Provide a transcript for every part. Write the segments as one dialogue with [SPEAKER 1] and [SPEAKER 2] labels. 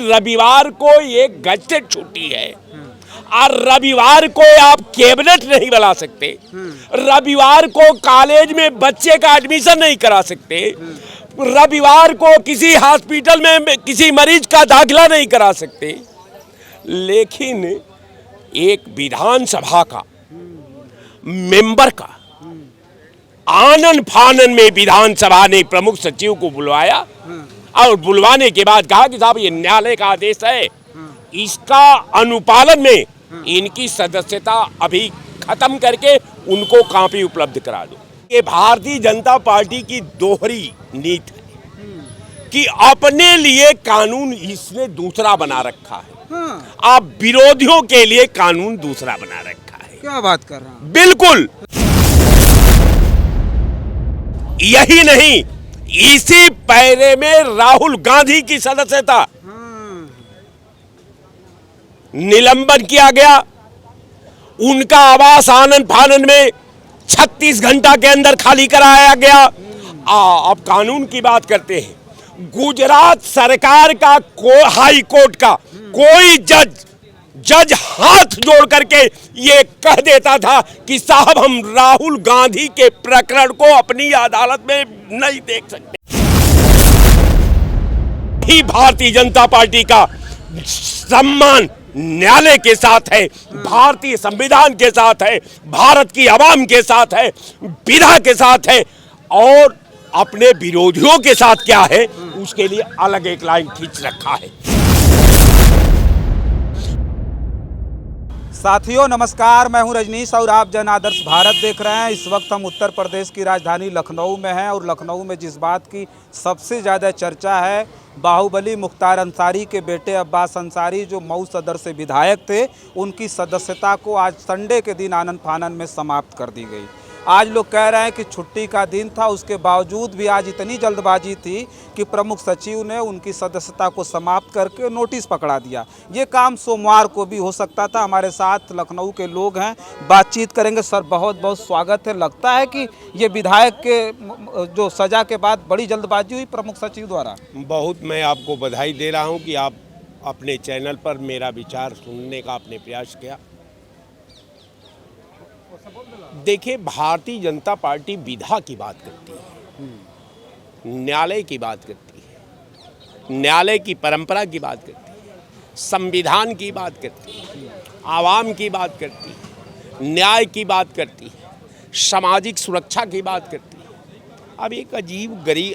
[SPEAKER 1] रविवार को एक गजटेड छुट्टी है और रविवार को आप कैबिनेट नहीं बुला सकते, रविवार को कॉलेज में बच्चे का एडमिशन नहीं करा सकते, रविवार को किसी हॉस्पिटल में किसी मरीज का दाखिला नहीं करा सकते। लेकिन एक विधानसभा का मेंबर का आनन फानन में विधानसभा ने प्रमुख सचिव को बुलवाया और बुलवाने के बाद कहा कि साहब ये न्यायालय का आदेश है, इसका अनुपालन में इनकी सदस्यता अभी खत्म करके उनको कॉपी उपलब्ध करा दो। ये भारतीय जनता पार्टी की दोहरी नीति है कि अपने लिए कानून इसने दूसरा बना रखा है, आप विरोधियों के लिए कानून दूसरा बना रखा है।
[SPEAKER 2] क्या बात कर रहा हूं?
[SPEAKER 1] बिल्कुल। यही नहीं, इसी पैरे में राहुल गांधी की सदस्यता निलंबन किया गया, उनका आवास आनन फानन में 36 घंटा के अंदर खाली कराया गया। अब कानून की बात करते हैं, गुजरात सरकार का हाई कोर्ट का कोई जज हाथ जोड़ करके ये कह देता था कि साहब हम राहुल गांधी के प्रकरण को अपनी अदालत में नहीं देख सकते। ही भारतीय जनता पार्टी का सम्मान न्यायालय के साथ है, भारतीय संविधान के साथ है, भारत की आवाम के साथ है, विधा के साथ है, और अपने विरोधियों के साथ क्या है उसके लिए अलग एक लाइन खींच रखा है।
[SPEAKER 2] साथियों नमस्कार, मैं हूं रजनीश और आप जन आदर्श भारत देख रहे हैं। इस वक्त हम उत्तर प्रदेश की राजधानी लखनऊ में हैं और लखनऊ में जिस बात की सबसे ज़्यादा चर्चा है, बाहुबली मुख्तार अंसारी के बेटे अब्बास अंसारी जो मऊ सदर से विधायक थे, उनकी सदस्यता को आज संडे के दिन आनन फानन में समाप्त कर दी गई। आज लोग कह रहे हैं कि छुट्टी का दिन था, उसके बावजूद भी आज इतनी जल्दबाजी थी कि प्रमुख सचिव ने उनकी सदस्यता को समाप्त करके नोटिस पकड़ा दिया। ये काम सोमवार को भी हो सकता था। हमारे साथ लखनऊ के लोग हैं, बातचीत करेंगे। सर बहुत बहुत स्वागत है। लगता है कि ये विधायक के जो सजा के बाद बड़ी जल्दबाजी हुई प्रमुख सचिव द्वारा।
[SPEAKER 1] बहुत मैं आपको बधाई दे रहा हूँ कि आप अपने चैनल पर मेरा विचार सुनने का आपने प्रयास किया। देखिए, भारतीय जनता पार्टी विधा की बात करती है, न्यायालय की बात करती है, न्यायालय की परंपरा की बात करती है, संविधान की बात करती है, आवाम की बात करती है, न्याय की बात करती है, सामाजिक सुरक्षा की बात करती है। अब एक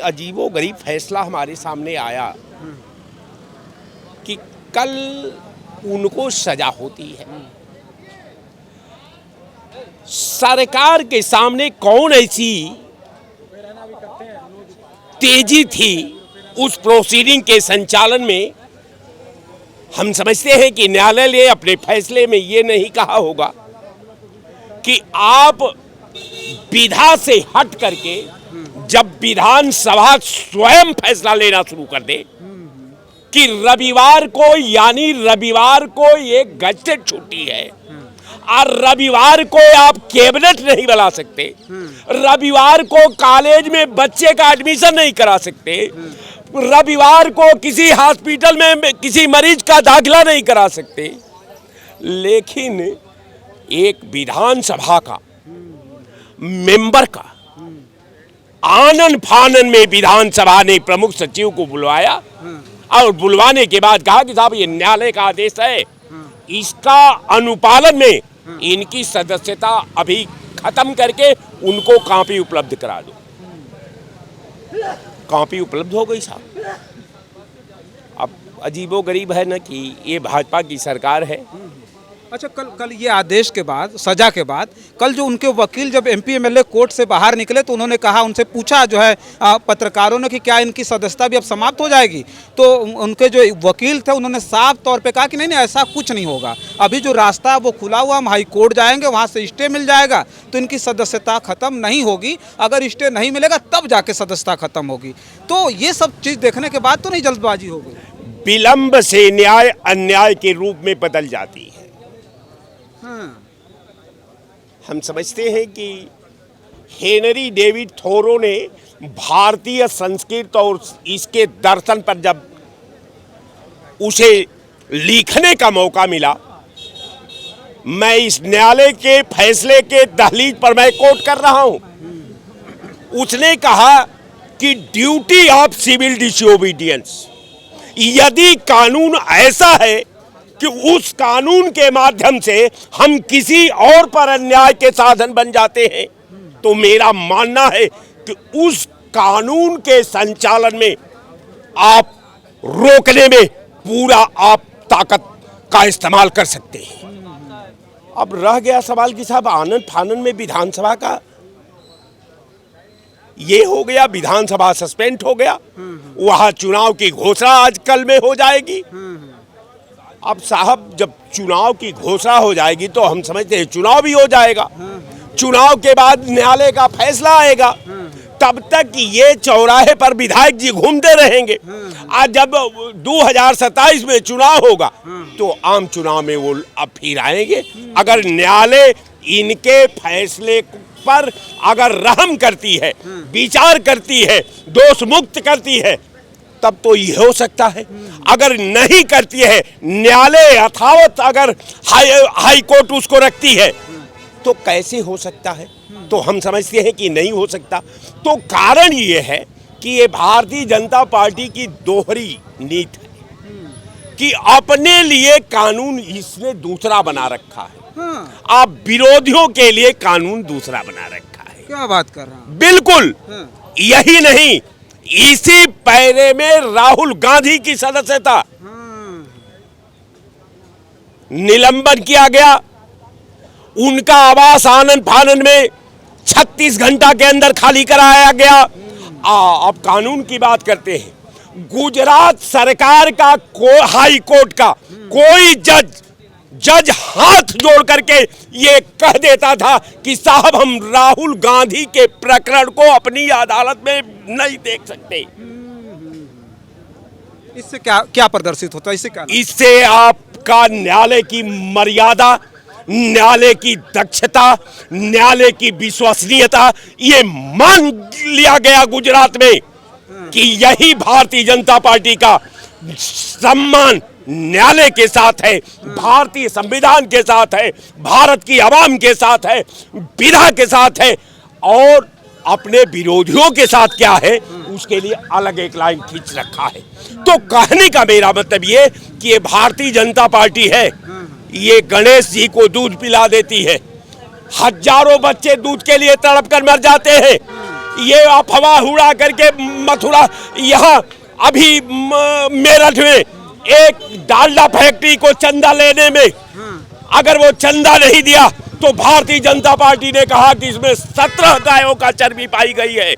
[SPEAKER 1] अजीबोगरीब फैसला हमारे सामने आया कि कल उनको सजा होती है। सरकार के सामने कौन ऐसी तेजी थी उस प्रोसीडिंग के संचालन में? हम समझते हैं कि न्यायालय ने अपने फैसले में ये नहीं कहा होगा कि आप विधा से हट करके जब विधानसभा स्वयं फैसला लेना शुरू कर दे कि रविवार को, यानी रविवार को एक गजटेड छुट्टी है और रविवार को आप कैबिनेट नहीं बुला सकते, रविवार को कॉलेज में बच्चे का एडमिशन नहीं करा सकते, रविवार को किसी हॉस्पिटल में किसी मरीज का दाखिला नहीं करा सकते। लेकिन एक विधानसभा का मेंबर का आनन फानन में विधानसभा ने प्रमुख सचिव को बुलवाया और बुलवाने के बाद कहा कि साहब ये न्यायालय का आदेश है, इसका अनुपालन में इनकी सदस्यता अभी खत्म करके उनको कॉपी उपलब्ध करा दो। कॉपी उपलब्ध हो गई साहब। अब अजीबोगरीब है ना कि ये भाजपा की सरकार है।
[SPEAKER 2] अच्छा, कल ये आदेश के बाद, सजा के बाद, कल जो उनके वकील जब एमपी एमएलए कोर्ट से बाहर निकले तो उन्होंने कहा, उनसे पूछा जो है पत्रकारों ने कि क्या इनकी सदस्यता भी अब समाप्त हो जाएगी? तो उनके जो वकील थे उन्होंने साफ तौर पे कहा कि नहीं ऐसा कुछ नहीं होगा, अभी जो रास्ता है वो खुला हुआ, हम हाई कोर्ट जाएंगे, वहाँ से स्टे मिल जाएगा तो इनकी सदस्यता खत्म नहीं होगी, अगर स्टे नहीं मिलेगा तब जाके सदस्यता खत्म होगी। तो ये सब चीज़ देखने के बाद तो नहीं जल्दबाजी हो गई?
[SPEAKER 1] विलंब से न्याय अन्याय के रूप में बदल जाती है। हम समझते हैं कि हेनरी डेविड थोरो ने भारतीय संस्कृति और इसके दर्शन पर जब उसे लिखने का मौका मिला। मैं इस न्यायालय के फैसले के दहलीज पर मैं कोट कर रहा हूं। उसने कहा कि ड्यूटी ऑफ सिविल डिसोबीडियंस, यदि कानून ऐसा है कि उस कानून के माध्यम से हम किसी और पर अन्याय के साधन बन जाते हैं, तो मेरा मानना है कि उस कानून के संचालन में आप रोकने में पूरा आप ताकत का इस्तेमाल कर सकते हैं। अब रह गया सवाल कि साहब आनन फानन में विधानसभा का ये हो गया, विधानसभा सस्पेंड हो गया, वहां चुनाव की घोषणा आज कल में हो जाएगी। अब साहब जब चुनाव की घोषणा हो जाएगी तो हम समझते हैं चुनाव भी हो जाएगा, चुनाव के बाद न्यायालय का फैसला आएगा, तब तक ये चौराहे पर विधायक जी घूमते रहेंगे। आज जब 2027 में चुनाव होगा तो आम चुनाव में वो अब फिर आएंगे। अगर न्यायालय इनके फैसले पर अगर रहम करती है, विचार करती है, दोष मुक्त करती है, तब तो ये हो सकता है। अगर नहीं करती है, न्यायालय यथावत अगर हाई कोर्ट उसको रखती है, तो कैसे हो सकता है? तो हम समझते हैं कि नहीं हो सकता। तो कारण ये है कि ये भारतीय जनता पार्टी की दोहरी नीति है कि अपने लिए कानून इसने दूसरा बना रखा है, आप विरोधियों के लिए कानून दूसरा बना रखा है।
[SPEAKER 2] क्या बात कर रहा हूं?
[SPEAKER 1] बिल्कुल। यही नहीं, इसी पैरे में राहुल गांधी की सदस्यता निलंबन किया गया, उनका आवास आनन फानन में 36 घंटा के अंदर खाली कराया गया। अब कानून की बात करते हैं। गुजरात सरकार का हाई कोर्ट का कोई जज हाथ जोड़ करके ये कह देता था कि साहब हम राहुल गांधी के प्रकरण को अपनी अदालत में नहीं देख सकते।
[SPEAKER 2] इससे क्या प्रदर्शित होता है?
[SPEAKER 1] इससे आपका न्यायालय की मर्यादा, न्यायालय की दक्षता, न्यायालय की विश्वसनीयता ये मान लिया गया गुजरात में कि यही भारतीय जनता पार्टी का सम्मान न्यायालय के साथ है, भारतीय संविधान के साथ है, भारत की आवाम के साथ है, विधा के साथ है, और अपने विरोधियों के साथ क्या है उसके लिए अलग एक लाइन खींच रखा है। तो कहने का मेरा मतलब ये कि ये भारतीय जनता पार्टी है, ये गणेश जी को दूध पिला देती है, हजारों बच्चे दूध के लिए तड़प कर मर जाते हैं। ये अफवाह उड़ा करके मथुरा, यहाँ अभी मेरठ में एक डालडा फैक्ट्री को चंदा लेने में अगर वो चंदा नहीं दिया तो भारतीय जनता पार्टी ने कहा कि इसमें 17 गायों का चर्बी पाई गई है।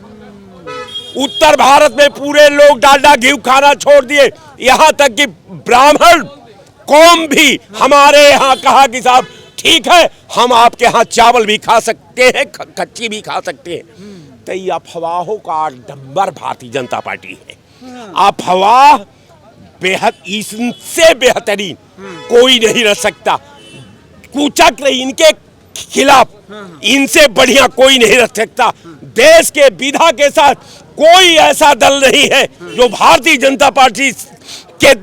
[SPEAKER 1] उत्तर भारत में पूरे लोग डालडा घी खाना छोड़ दिए, यहाँ तक कि ब्राह्मण कौम भी हमारे यहाँ कहा कि साहब ठीक है हम आपके यहाँ चावल भी खा सकते हैं, कच्ची भी खा सकते हैं। तो ये अफवाहों का डंबर भारतीय जनता पार्टी है। अफवाह बेहद, इससे बेहतरीन कोई नहीं रह सकता। कुचक्र इनके खिलाफ इनसे बढ़िया कोई नहीं रह सकता। देश के विधा के साथ कोई ऐसा दल नहीं है जो भारतीय जनता पार्टी के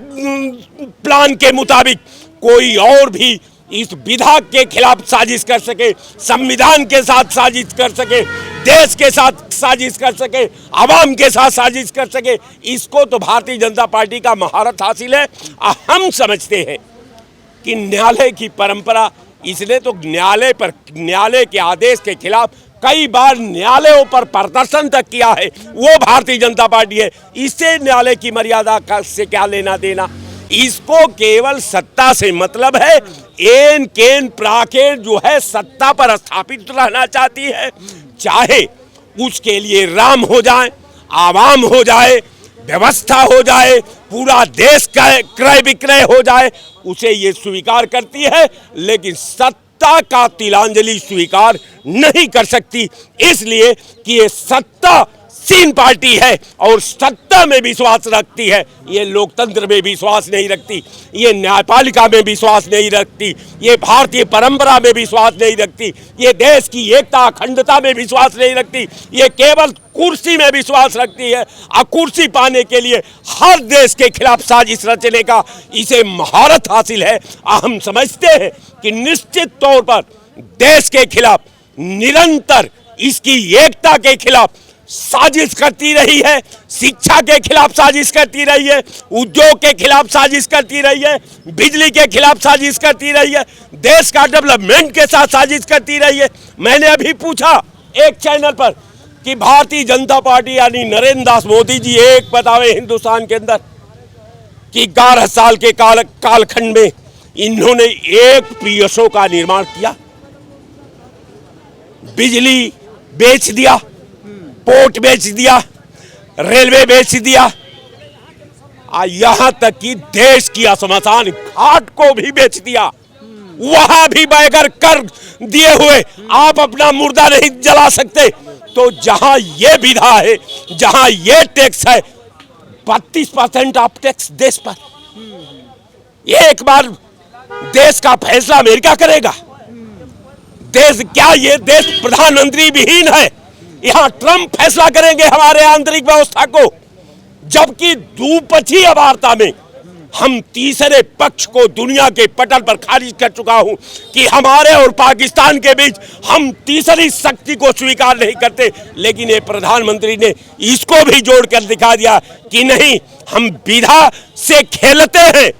[SPEAKER 1] प्लान के मुताबिक कोई और भी इस विधा के खिलाफ साजिश कर सके, संविधान के साथ साजिश कर सके, देश के साथ साजिश कर सके, आवाम के साथ साजिश कर सके। इसको तो भारतीय जनता पार्टी का महारत हासिल है। हम समझते हैं कि न्यायालय की परंपरा, इसलिए तो न्यायालय के आदेश के खिलाफ कई बार न्यायालयों पर प्रदर्शन तक किया है, वो भारतीय जनता पार्टी है। इससे न्यायालय की मर्यादा से क्या लेना देना? इसको केवल सत्ता से मतलब है। एन केन प्राकेर जो है सत्ता पर स्थापित रहना चाहती है, चाहे उसके लिए राम हो जाए, आवाम हो जाए, व्यवस्था हो जाए, पूरा देश का क्रय विक्रय हो जाए, उसे ये स्वीकार करती है, लेकिन सत्ता का तिलांजलि स्वीकार नहीं कर सकती, इसलिए कि ये सत्ता उदासीन पार्टी है और सत्ता में विश्वास रखती है। ये लोकतंत्र में विश्वास नहीं रखती, ये न्यायपालिका में विश्वास नहीं रखती, ये भारतीय परंपरा में विश्वास नहीं रखती, ये देश की एकता अखंडता में विश्वास नहीं रखती, ये केवल कुर्सी में विश्वास रखती है। और कुर्सी पाने के लिए हर देश के खिलाफ साजिश रचने का इसे महारत हासिल है। हम समझते हैं कि निश्चित तौर पर देश के खिलाफ निरंतर इसकी एकता के खिलाफ साजिश करती रही है, शिक्षा के खिलाफ साजिश करती रही है, उद्योग के खिलाफ साजिश करती रही है, बिजली के खिलाफ साजिश करती रही है, देश का डेवलपमेंट के साथ साजिश करती रही है। मैंने अभी पूछा एक चैनल पर कि भारतीय जनता पार्टी यानी नरेंद्र दास मोदी जी एक बतावे हिंदुस्तान के अंदर कि 11 साल के कालखंड में इन्होंने एक पीएसओ का निर्माण किया, बिजली बेच दिया, पोर्ट बेच दिया, रेलवे बेच दिया, यहां तक कि देश की शमशान घाट को भी बेच दिया। वहां भी बगैर कर दिए हुए आप अपना मुर्दा नहीं जला सकते। तो जहां ये विधा है, जहां ये टैक्स है, 32% ऑफ टैक्स देश पर, एक बार देश का फैसला अमेरिका करेगा। देश क्या ये देश प्रधानमंत्री विहीन है? यहां ट्रंप फैसला करेंगे हमारे आंतरिक व्यवस्था को, जबकि द्विपक्षीय वार्ता में हम तीसरे पक्ष को दुनिया के पटल पर खारिज कर चुका हूं कि हमारे और पाकिस्तान के बीच हम तीसरी शक्ति को स्वीकार नहीं करते। लेकिन ये प्रधानमंत्री ने इसको भी जोड़कर दिखा दिया कि नहीं, हम विधा से खेलते हैं।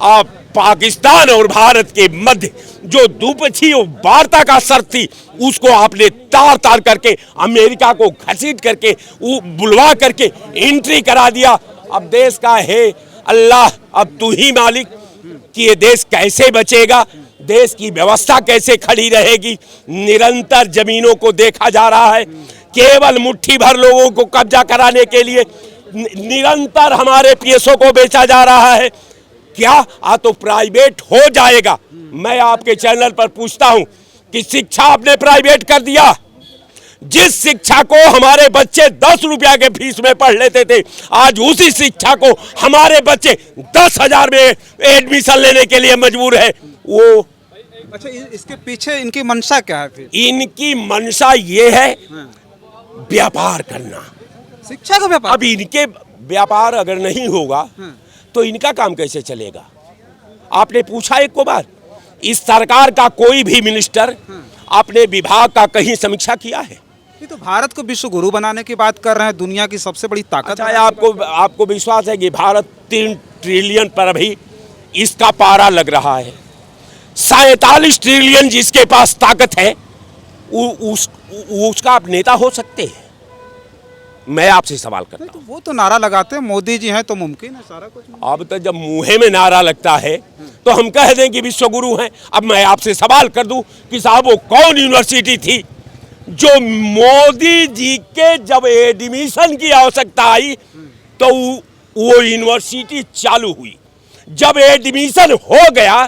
[SPEAKER 1] आप पाकिस्तान और भारत के मध्य जो द्विपक्षीय वार्ता का शर्त थी, उसको आपने तार तार करके अमेरिका को घसीट करके बुलवा करके एंट्री करा दिया। अब देश का है अल्लाह, अब तू ही मालिक कि ये देश कैसे बचेगा, देश की व्यवस्था कैसे खड़ी रहेगी। निरंतर जमीनों को देखा जा रहा है, केवल मुट्ठी भर लोगों को कब्जा कराने के लिए निरंतर हमारे पीएसओ को बेचा जा रहा है। क्या तो प्राइवेट हो जाएगा। मैं आपके चैनल पर पूछता हूं कि शिक्षा आपने प्राइवेट कर दिया। जिस शिक्षा को हमारे बच्चे 10 रुपया के फीस में पढ़ लेते थे, आज उसी शिक्षा को हमारे बच्चे 10,000 में एडमिशन लेने के लिए मजबूर है। वो
[SPEAKER 2] अच्छा, इसके पीछे इनकी मंशा क्या है फिर?
[SPEAKER 1] इनकी मंशा ये है व्यापार करना,
[SPEAKER 2] शिक्षा का व्यापार।
[SPEAKER 1] अब इनके व्यापार अगर नहीं होगा तो इनका काम कैसे चलेगा? आपने पूछा एक को बार, इस सरकार का कोई भी मिनिस्टर अपने विभाग का कहीं समीक्षा किया है?
[SPEAKER 2] ये तो भारत को विश्व गुरु बनाने की बात कर रहे हैं, दुनिया की सबसे बड़ी ताकत।
[SPEAKER 1] अच्छा, आपको विश्वास है कि भारत 3 ट्रिलियन पर अभी इसका पारा लग रहा है? 47 ट्रिलियन जिसके पास ताकत है, उसका आप नेता हो सकते हैं? मैं आपसे सवाल करता हूं।
[SPEAKER 2] तो वो तो नारा लगाते हैं, मोदी जी हैं तो मुमकिन है सारा कुछ।
[SPEAKER 1] अब तो जब मुंह में नारा लगता है तो हम कह दें कि विश्व गुरु हैं। अब मैं आपसे सवाल कर दूं कि साहब वो कौन यूनिवर्सिटी थी जो मोदी जी के जब एडमिशन की आवश्यकता आई तो वो यूनिवर्सिटी चालू हुई, जब एडमिशन हो गया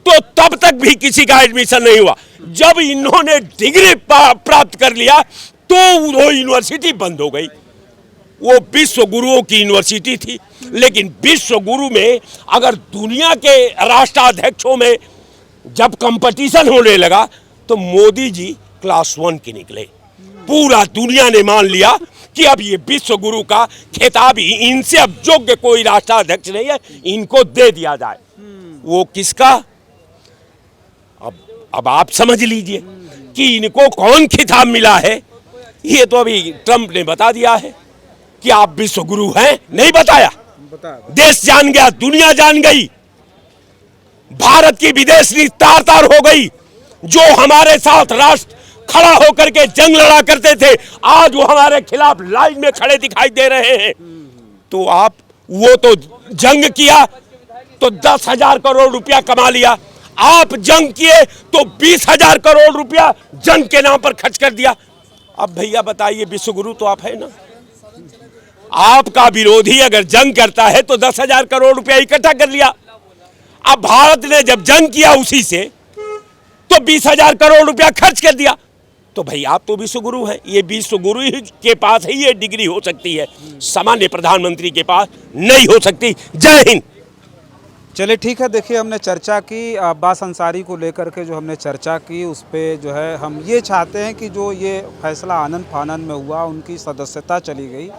[SPEAKER 1] तो तब तक भी किसी का एडमिशन नहीं हुआ, जब इन्होंने डिग्री प्राप्त कर लिया तो वो यूनिवर्सिटी बंद हो गई। वो विश्व गुरुओं की यूनिवर्सिटी थी। लेकिन विश्व गुरु में अगर दुनिया के राष्ट्राध्यक्षों में जब कंपटीशन होने लगा तो मोदी जी क्लास 1 के निकले। पूरा दुनिया ने मान लिया कि अब ये विश्व गुरु का खिताब इनसे अब योग्य कोई राष्ट्राध्यक्ष नहीं है, इनको दे दिया जाए। वो किसका? अब आप समझ लीजिए कि इनको कौन खिताब मिला है। ये तो अभी ट्रंप ने बता दिया है कि आप विश्व गुरु हैं, नहीं बताया, देश जान गया, दुनिया जान गई, भारत की विदेश नीति तार तार हो गई। जो हमारे साथ राष्ट्र खड़ा होकर के जंग लड़ा करते थे, आज वो हमारे खिलाफ लाइन में खड़े दिखाई दे रहे हैं। तो आप वो तो जंग किया तो 10,000 करोड़ रुपया कमा लिया, आप जंग किए तो 20,000 करोड़ रुपया जंग के नाम पर खर्च कर दिया। अब भैया बताइए, विश्व गुरु तो आप है ना? आपका विरोधी अगर जंग करता है तो 10,000 करोड़ रुपया इकट्ठा कर लिया। अब भारत ने जब जंग किया उसी से तो 20,000 करोड़ रुपया खर्च कर दिया। तो भाई आप तो विश्वगुरु हैं, ये विश्वगुरु ही के पास ही ये डिग्री हो सकती है, सामान्य प्रधानमंत्री के पास नहीं हो सकती। जय हिंद।
[SPEAKER 2] चलिए ठीक है, देखिए हमने चर्चा की अब्बास अंसारी को लेकर के, जो हमने चर्चा की उस पर जो है हम ये चाहते हैं कि जो ये फैसला आनन फानन में हुआ, उनकी सदस्यता चली गई,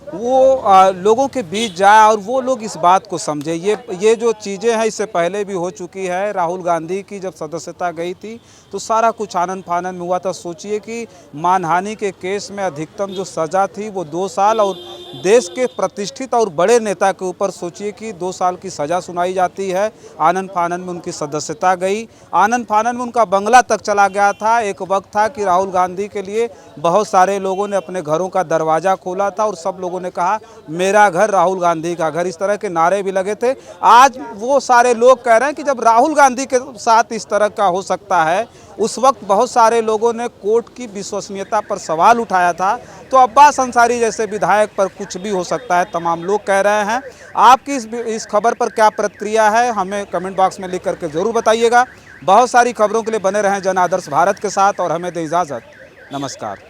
[SPEAKER 2] वो लोगों के बीच जाए और वो लोग इस बात को समझे। ये जो चीज़ें हैं इससे पहले भी हो चुकी है। राहुल गांधी की जब सदस्यता गई थी तो सारा कुछ आनन फानन में हुआ था। सोचिए कि मानहानि के केस में अधिकतम जो सज़ा थी वो 2 साल, और देश के प्रतिष्ठित और बड़े नेता के ऊपर सोचिए कि 2 साल की सज़ा सुनाई जाती है। आनन फानन में उनकी सदस्यता गई, आनन फानन में उनका बंगला तक चला गया था। एक वक्त था कि राहुल गांधी के लिए बहुत सारे लोगों ने अपने घरों का दरवाज़ा खोला था और सब लोगों ने कहा मेरा घर राहुल गांधी का घर, इस तरह के नारे भी लगे थे। आज वो सारे लोग कह रहे हैं कि जब राहुल गांधी के साथ इस तरह का हो सकता है, उस वक्त बहुत सारे लोगों ने कोर्ट की विश्वसनीयता पर सवाल उठाया था, तो अब्बास अंसारी जैसे विधायक पर कुछ भी हो सकता है, तमाम लोग कह रहे हैं। आपकी इस खबर पर क्या प्रतिक्रिया है, हमें कमेंट बॉक्स में लिख करके ज़रूर बताइएगा। बहुत सारी खबरों के लिए बने रहें जन आदर्श भारत के साथ और हमें दें इजाज़त। नमस्कार।